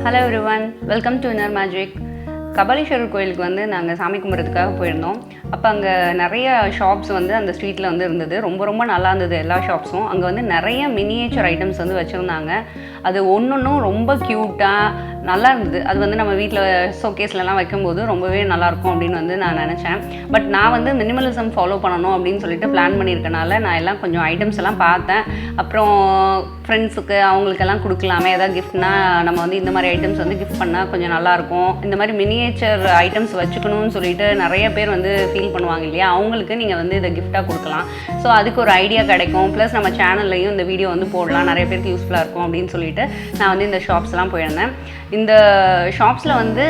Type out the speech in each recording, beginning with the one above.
Hello everyone, welcome to innermagic. Kapaleeswarar கோயிலுக்கு வந்து நாங்கள் சாமி கும்பிட்றதுக்காக போயிருந்தோம். அப்போ அங்கே நிறைய ஷாப்ஸ் வந்து அந்த ஸ்ட்ரீட்டில் வந்து இருந்தது. ரொம்ப நல்லா இருந்தது எல்லா ஷாப்ஸும். அங்கே வந்து நிறைய மினியேச்சர் ஐட்டம்ஸ் வந்து வச்சுருந்தாங்க. அது ஒன்றும் ரொம்ப க்யூட்டாக நல்லா இருந்தது. அது வந்து நம்ம வீட்டில் ஷோகேஸ்லலாம் வைக்கும்போது ரொம்பவே நல்லாயிருக்கும் அப்படின்னு வந்து நான் நினச்சேன். பட் நான் வந்து மினிமலிசம் ஃபாலோ பண்ணணும் அப்படின்னு சொல்லிட்டு பிளான் பண்ணியிருக்கனால நான் எல்லாம் கொஞ்சம் ஐட்டம்ஸ் எல்லாம் பார்த்தேன். அப்புறம் ஃப்ரெண்ட்ஸுக்கு அவங்களுக்கெல்லாம் கொடுக்கலாமே, ஏதாவது கிஃப்ட்னா நம்ம வந்து இந்த மாதிரி ஐட்டம்ஸ் வந்து கிஃப்ட் பண்ணால் கொஞ்சம் நல்லாயிருக்கும். இந்த மாதிரி மினியேச்சர் ஐட்டம்ஸ் வச்சுக்கணும்னு சொல்லிட்டு நிறைய பேர் வந்து ஃபீல் பண்ணுவாங்க இல்லையா, அவங்களுக்கு நீங்கள் வந்து இதை கிஃப்டாக கொடுக்கலாம். ஸோ அதுக்கு ஒரு ஐடியா கிடைக்கும். ப்ளஸ் நம்ம சேனல்லையும் இந்த வீடியோ வந்து போடலாம், நிறைய பேருக்கு யூஸ்ஃபுல்லாக இருக்கும் அப்படின்னு சொல்லிட்டு நான் வந்து இந்த ஷாப்ஸ்லாம் போயிருந்தேன். இந்த ஷாப்ஸில் வந்து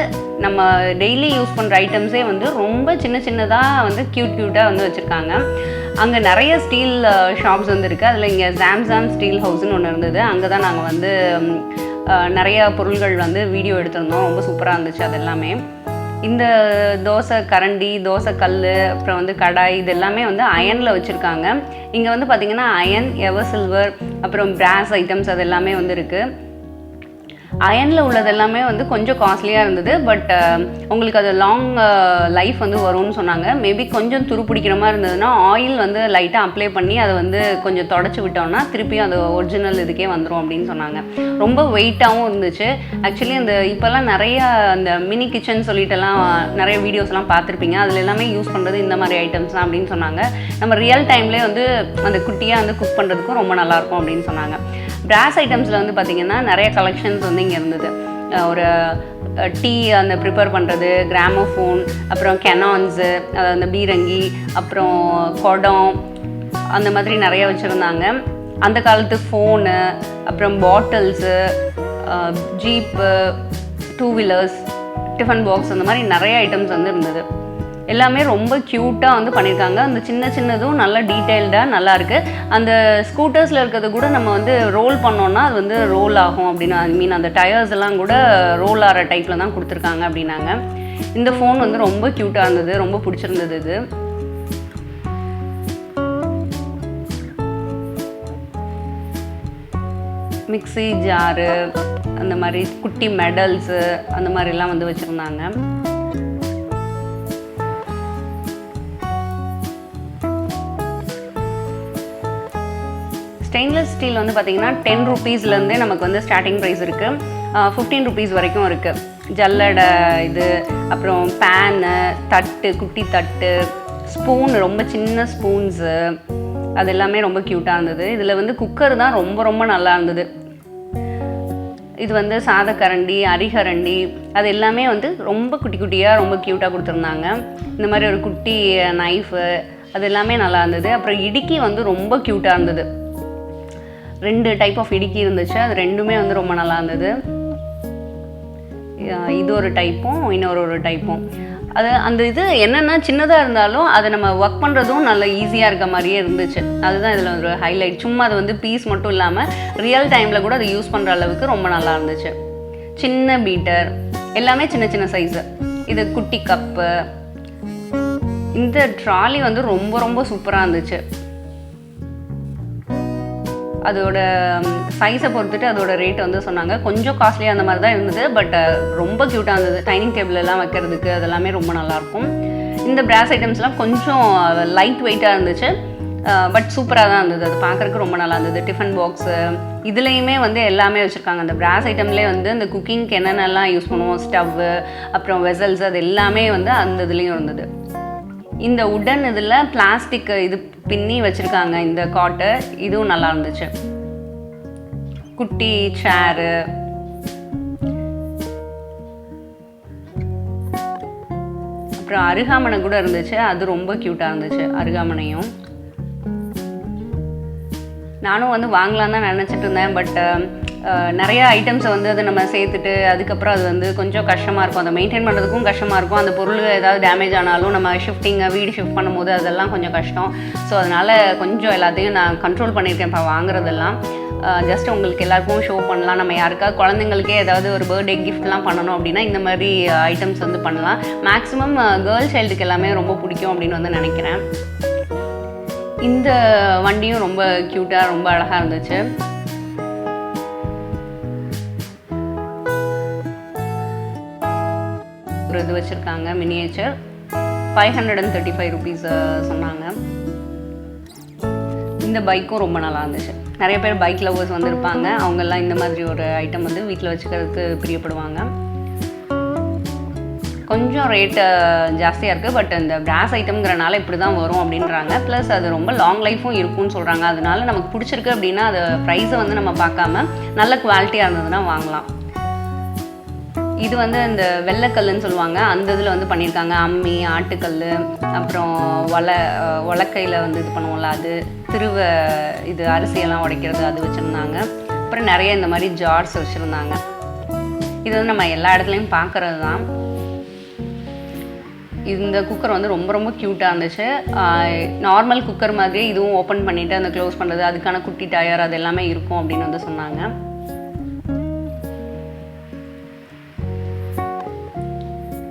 நம்ம டெய்லி யூஸ் பண்ணுற ஐட்டம்ஸே வந்து ரொம்ப சின்னதாக வந்து க்யூட்டாக வந்து வச்சுருக்காங்க. அங்கே நிறைய ஸ்டீல் ஷாப்ஸ் வந்து இருக்குது. அதில் இங்கே Zam Zam Steel Houseன்னு ஒன்று இருந்தது. அங்கே தான் நாங்கள் வந்து நிறையா பொருள்கள் வந்து வீடியோ எடுத்திருந்தோம். ரொம்ப சூப்பராக இருந்துச்சு அது எல்லாமே. இந்த தோசை கரண்டி, தோசை கல், அப்புறம் வந்து கடாய், இது எல்லாமே வந்து அயனில் வச்சுருக்காங்க. இங்கே வந்து பார்த்திங்கன்னா அயன், எவர் சில்வர், அப்புறம் பிராஸ் ஐட்டம்ஸ் அது எல்லாமே வந்து இருக்குது. அயனில் உள்ளது எல்லாமே வந்து கொஞ்சம் காஸ்ட்லியாக இருந்தது. பட் உங்களுக்கு அது லாங் லைஃப் வந்து வரும்னு சொன்னாங்க. மேபி கொஞ்சம் துரு பிடிக்கிற மாதிரி இருந்ததுன்னா ஆயில் வந்து லைட்டாக அப்ளை பண்ணி அதை வந்து கொஞ்சம் தொடச்சி விட்டோம்னா திருப்பியும் அது ஒரிஜினல் இதுக்கே வந்துடும் அப்படின்னு சொன்னாங்க. ரொம்ப வெயிட்டாகவும் இருந்துச்சு. ஆக்சுவலி அந்த இப்போல்லாம் நிறைய அந்த மினி கிச்சன் சொல்லிட்டுலாம் நிறைய வீடியோஸ்லாம் பார்த்துருப்பீங்க. அதில் எல்லாமே யூஸ் பண்ணுறது இந்த மாதிரி ஐட்டம்ஸ் தான் அப்படின்னு சொன்னாங்க. நம்ம ரியல் டைம்லேயே வந்து அந்த குட்டியாக வந்து குக் பண்ணுறதுக்கும் ரொம்ப நல்லாயிருக்கும் அப்படின்னு சொன்னாங்க. பிராஸ் ஐட்டம்ஸில் வந்து பார்த்திங்கன்னா நிறைய கலெக்ஷன்ஸ் வந்து இங்கே இருந்தது. ஒரு டீ அந்த ப்ரிப்பேர் பண்ணுறது, கிராமோஃபோன், அப்புறம் கெனான்ஸு, அந்த பீரங்கி, அப்புறம் குடம், அந்த மாதிரி நிறைய வச்சுருந்தாங்க. அந்த காலத்து ஃபோனு, அப்புறம் bottles, jeep, 2 wheelers, tiffin box, அந்த மாதிரி நிறைய ஐட்டம்ஸ் வந்து இருந்தது. எல்லாமே ரொம்ப க்யூட்டாக வந்து பண்ணியிருக்காங்க. அந்த சின்னதும் நல்லா டீட்டெயில்டாக நல்லாயிருக்கு. அந்த ஸ்கூட்டர்ஸில் இருக்கிறது கூட நம்ம வந்து ரோல் பண்ணோன்னா அது வந்து ரோல் ஆகும் அப்படின்னு, ஐ மீன் அந்த டயர்ஸ் எல்லாம் கூட ரோல் ஆகிற டைப்பில் தான் கொடுத்துருக்காங்க அப்படின்னாங்க. இந்த ஃபோன் வந்து ரொம்ப க்யூட்டாக இருந்தது, ரொம்ப பிடிச்சிருந்தது. இது மிக்ஸி ஜாரு, அந்த மாதிரி குட்டி மெடல்ஸு, அந்த மாதிரிலாம் வந்து வச்சுருந்தாங்க. ஸ்டெயின்லெஸ் ஸ்டீல் வந்து பார்த்திங்கன்னா 10 ரூபீஸ்லேருந்தே நமக்கு வந்து ஸ்டார்டிங் ப்ரைஸ் இருக்குது. 15 ரூபீஸ் வரைக்கும் இருக்குது. ஜல்லடை இது, அப்புறம் பேனு, தட்டு, குட்டி தட்டு, ஸ்பூன், ரொம்ப சின்ன ஸ்பூன்ஸு, அது எல்லாமே ரொம்ப க்யூட்டாக இருந்தது. இதில் வந்து குக்கர் தான் ரொம்ப நல்லா இருந்தது. இது வந்து சாதக்கரண்டி, அரிகரண்டி, அது எல்லாமே வந்து ரொம்ப குட்டியாக ரொம்ப க்யூட்டாக கொடுத்துருந்தாங்க. இந்த மாதிரி ஒரு குட்டி நைஃபு, அது எல்லாமே நல்லா இருந்தது. அப்புறம் இடுக்கி வந்து ரொம்ப க்யூட்டாக இருந்தது. 2 டைப் ஆஃப் இடுக்கி இருந்துச்சு. அது ரெண்டுமே வந்து ரொம்ப நல்லா இருந்தது. இது ஒரு டைப்பும் இன்னொரு டைப்பும். அது அந்த இது என்னென்னா சின்னதாக இருந்தாலும் அதை நம்ம ஒர்க் பண்ணுறதும் நல்ல ஈஸியாக இருக்க மாதிரியே இருந்துச்சு. அதுதான் இதில் ஒரு ஹைலைட். சும்மா அது வந்து பீஸ் மட்டும் இல்லாமல் ரியல் டைமில் கூட அதை யூஸ் பண்ணுற அளவுக்கு ரொம்ப நல்லா இருந்துச்சு. சின்ன பீட்டர், எல்லாமே சின்ன சைஸு. இது குட்டி கப்பு. இந்த ட்ராலி வந்து ரொம்ப சூப்பராக இருந்துச்சு. அதோட சைஸை பொறுத்துட்டு அதோட ரேட் வந்து சொன்னாங்க. கொஞ்சம் காஸ்ட்லியாக அந்த மாதிரி தான் இருந்தது. பட் ரொம்ப க்யூட்டாக இருந்தது. டைனிங் டேபிளெல்லாம் வைக்கிறதுக்கு அதெல்லாமே ரொம்ப நல்லாயிருக்கும். இந்த பிராஸ் ஐட்டம்ஸ்லாம் கொஞ்சம் லைட் வெயிட்டாக இருந்துச்சு. பட் சூப்பராக தான் இருந்தது. அது பார்க்குறதுக்கு ரொம்ப நல்லா இருந்தது. டிஃபன் பாக்ஸு, இதுலேயுமே வந்து எல்லாமே வச்சுருக்காங்க. அந்த பிராஸ் ஐட்டம்லேயே வந்து இந்த குக்கிங்க்கு என்னென்னலாம் யூஸ் பண்ணுவோம், ஸ்டவ்வு, அப்புறம் வெசல்ஸ், அது எல்லாமே வந்து அந்த இதுலேயும் இருந்தது. இந்த உடன் இதில் பிளாஸ்டிக் இது பின்னி வச்சுருக்காங்க. இந்த காட்டு, இதுவும் நல்லா இருந்துச்சு. குட்டி சேரு, அப்புறம் அருகாமனை கூட இருந்துச்சு. அது ரொம்ப க்யூட்டாக இருந்துச்சு. அருகாமனையும் நானும் வந்து வாங்கலாம் தான் நினச்சிட்டு இருந்தேன். பட் நிறைய ஐட்டம்ஸை வந்து அதை நம்ம சேர்த்துட்டு அதுக்கப்புறம் அது வந்து கொஞ்சம் கஷ்டமாக இருக்கும். அதை மெயின்டைன் பண்ணுறதுக்கும் கஷ்டமாக இருக்கும். அந்த பொருள் ஏதாவது டேமேஜ் ஆனாலும் நம்ம வீடு ஷிஃப்ட் பண்ணும்போது அதெல்லாம் கொஞ்சம் கஷ்டம். ஸோ அதனால் கொஞ்சம் எல்லாத்தையும் நான் கண்ட்ரோல் பண்ணியிருக்கேன் இப்போ வாங்குறதெல்லாம். ஜஸ்ட் உங்களுக்கு எல்லாருக்கும் ஷோ பண்ணலாம். நம்ம யாருக்காவது குழந்தைங்களுக்கே ஏதாவது ஒரு பர்த்டே கிஃப்ட்லாம் பண்ணணும் அப்படின்னா இந்த மாதிரி ஐட்டம்ஸ் வந்து பண்ணலாம். மேக்ஸிமம் கேர்ள் சைல்டுக்கு எல்லாமே ரொம்ப பிடிக்கும் அப்படின்னு வந்து நினைக்கிறேன். இந்த வண்டியும் ரொம்ப க்யூட்டாக ரொம்ப அழகாக இருந்துச்சு. ஒரு இது வச்சுருக்காங்க மினியேச்சர். 535 rupees சொன்னாங்க. இந்த பைக்கும் ரொம்ப நல்லா இருந்துச்சு. நிறைய பேர் பைக் லவர்ஸ் வந்திருப்பாங்க. அவங்கெல்லாம் இந்த மாதிரி ஒரு ஐட்டம் வந்து வீட்டில் வச்சுக்கிறதுக்கு பிரியப்படுவாங்க. கொஞ்சம் ரேட்டு ஜாஸ்தியாக இருக்குது. பட் இந்த பிராஸ் ஐட்டம்ங்கிறனால இப்படி தான் வரும் அப்படின்றாங்க. ப்ளஸ் அது ரொம்ப லாங் லைஃப்பும் இருக்கும்னு சொல்கிறாங்க. அதனால நமக்கு பிடிச்சிருக்கு அப்படின்னா அது ப்ரைஸை வந்து நம்ம பார்க்காம நல்ல குவாலிட்டியாக இருந்ததுன்னா வாங்கலாம். இது வந்து இந்த வெள்ளைக்கல்லுன்னு சொல்லுவாங்க. அந்த இதில் வந்து பண்ணியிருக்காங்க. அம்மி, ஆட்டுக்கல், அப்புறம் உலக்கையில் வந்து இது பண்ணுவோம்ல அது, இது அரிசியெல்லாம் உடைக்கிறது அது வச்சுருந்தாங்க. அப்புறம் நிறைய இந்த மாதிரி ஜார்ஸ் வச்சுருந்தாங்க. இது வந்து நம்ம எல்லா இடத்துலையும் பார்க்குறது தான். இந்த குக்கர் வந்து ரொம்ப ரொம்ப க்யூட்டாக இருந்துச்சு. நார்மல் குக்கர் மாதிரியே இதுவும் ஓப்பன் பண்ணிவிட்டு அந்த க்ளோஸ் பண்ணுறது, அதுக்கான குட்டி டயர் அது எல்லாமே இருக்கும் அப்படின்னு வந்து சொன்னாங்க.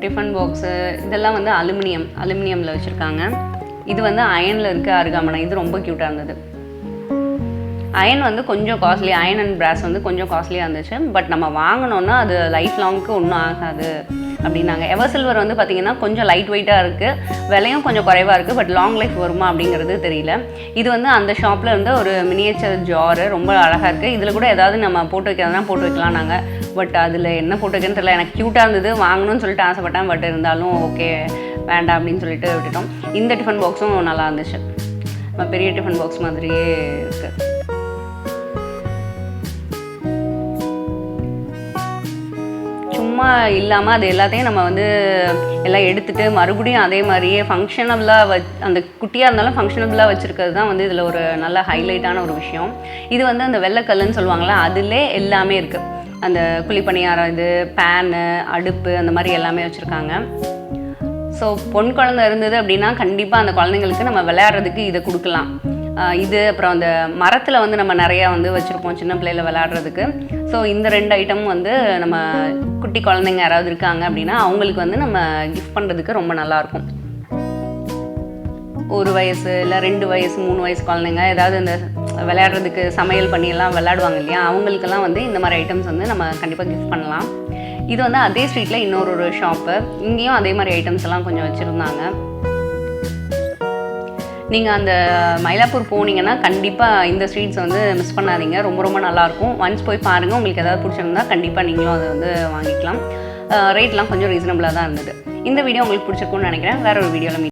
டிஃபன் பாக்ஸு இதெல்லாம் வந்து அலுமினியமில் வச்சுருக்காங்க. இது வந்து அயனில் இருக்க அருகாமனை. இது ரொம்ப க்யூட்டாக இருந்தது. அயன் வந்து கொஞ்சம் காஸ்ட்லி, அயன் அண்ட் பிராஸ் வந்து கொஞ்சம் காஸ்ட்லியாக இருந்துச்சு. பட் நம்ம வாங்கினோன்னா அது லைஃப் லாங்க்கு ஒன்றும் ஆகாது அப்படின்னாங்க. எவர் சில்வர் வந்து பார்த்திங்கன்னா கொஞ்சம் லைட் வெயிட்டாக இருக்குது, விலையும் கொஞ்சம் குறைவாக இருக்குது. பட் லாங் லைஃப் வருமா அப்படிங்கிறது தெரியல. இது வந்து அந்த ஷாப்பில் இருந்து ஒரு மினியேச்சர் ஜாரு ரொம்ப அழகாக இருக்குது. இதில் கூட ஏதாவது நம்ம போட்டு வைக்கிறதுனா போட்டு வைக்கலாம் நாங்கள். பட் அதில் என்ன போட்டு வைக்கிறதுன்னு தெரியல. எனக்கு க்யூட்டாக இருந்தது, வாங்கணும்னு சொல்லிட்டு ஆசைப்பட்டேன். பட் இருந்தாலும் ஓகே வேண்டாம் அப்படின்னு சொல்லிட்டு விட்டுட்டோம். இந்த டிஃபன் பாக்ஸும் நல்லா இருந்துச்சு. நம்ம பெரிய டிஃபன் பாக்ஸ் மாதிரியே இருக்குது. சும்மா இல்லாமல் அது எல்லாத்தையும் நம்ம வந்து எல்லாம் எடுத்துகிட்டு மறுபடியும் அதே மாதிரியே ஃபங்க்ஷனபிளாக அந்த குட்டியாக இருந்தாலும் ஃபங்க்ஷனபிளாக வச்சுருக்கிறது தான் வந்து இதில் ஒரு நல்ல ஹைலைட்டான ஒரு விஷயம். இது வந்து அந்த வெள்ளைக்கல்லுன்னு சொல்லுவாங்களே, அதிலே எல்லாமே இருக்குது. அந்த குழிப்பணியாரம், இது பேனு, அடுப்பு, அந்த மாதிரி எல்லாமே வச்சுருக்காங்க. ஸோ பொன் குழந்தை இருந்தது அப்படின்னா கண்டிப்பாக அந்த குழந்தைங்களுக்கு நம்ம விளையாடுறதுக்கு இதை கொடுக்கலாம். இது அப்புறம் அந்த மரத்தில் வந்து நம்ம நிறையா வந்து வச்சுருப்போம் சின்ன பிள்ளையில விளையாடுறதுக்கு. ஸோ இந்த 2 ஐட்டமும் வந்து நம்ம குட்டி குழந்தைங்க யாராவது இருக்காங்க அப்படின்னா அவங்களுக்கு வந்து நம்ம கிஃப்ட் பண்ணுறதுக்கு ரொம்ப நல்லாயிருக்கும். 1 வயசு இல்லை 2 வயசு 3 வயசு குழந்தைங்க ஏதாவது இந்த விளையாடுறதுக்கு சமையல் பண்ணியெல்லாம் விளையாடுவாங்க இல்லையா, அவங்களுக்கெல்லாம் வந்து இந்த மாதிரி ஐட்டம்ஸ் வந்து நம்ம கண்டிப்பாக கிஃப்ட் பண்ணலாம். இது வந்து அதே ஸ்ட்ரீட்டில் இன்னொரு ஷாப்பு, இங்கேயும் அதே மாதிரி ஐட்டம்ஸ் எல்லாம் கொஞ்சம் வச்சுருந்தாங்க. நீங்கள் அந்த மயிலாப்பூர் போனீங்கன்னா கண்டிப்பாக இந்த ஸ்ட்ரீட்ஸ் வந்து மிஸ் பண்ணாதீங்க. ரொம்ப ரொம்ப நல்லாயிருக்கும். ஒன்ஸ் போய் பாருங்கள். உங்களுக்கு ஏதாவது பிடிச்சிருந்தா கண்டிப்பாக நீங்களும் அதை வந்து வாங்கிக்கலாம். ரேட்லாம் கொஞ்சம் ரீசனபிளாக தான் இருந்தது. இந்த வீடியோ உங்களுக்கு பிடிச்சிருக்கும்னு நினைக்கிறேன். வேறு ஒரு வீடியோவில்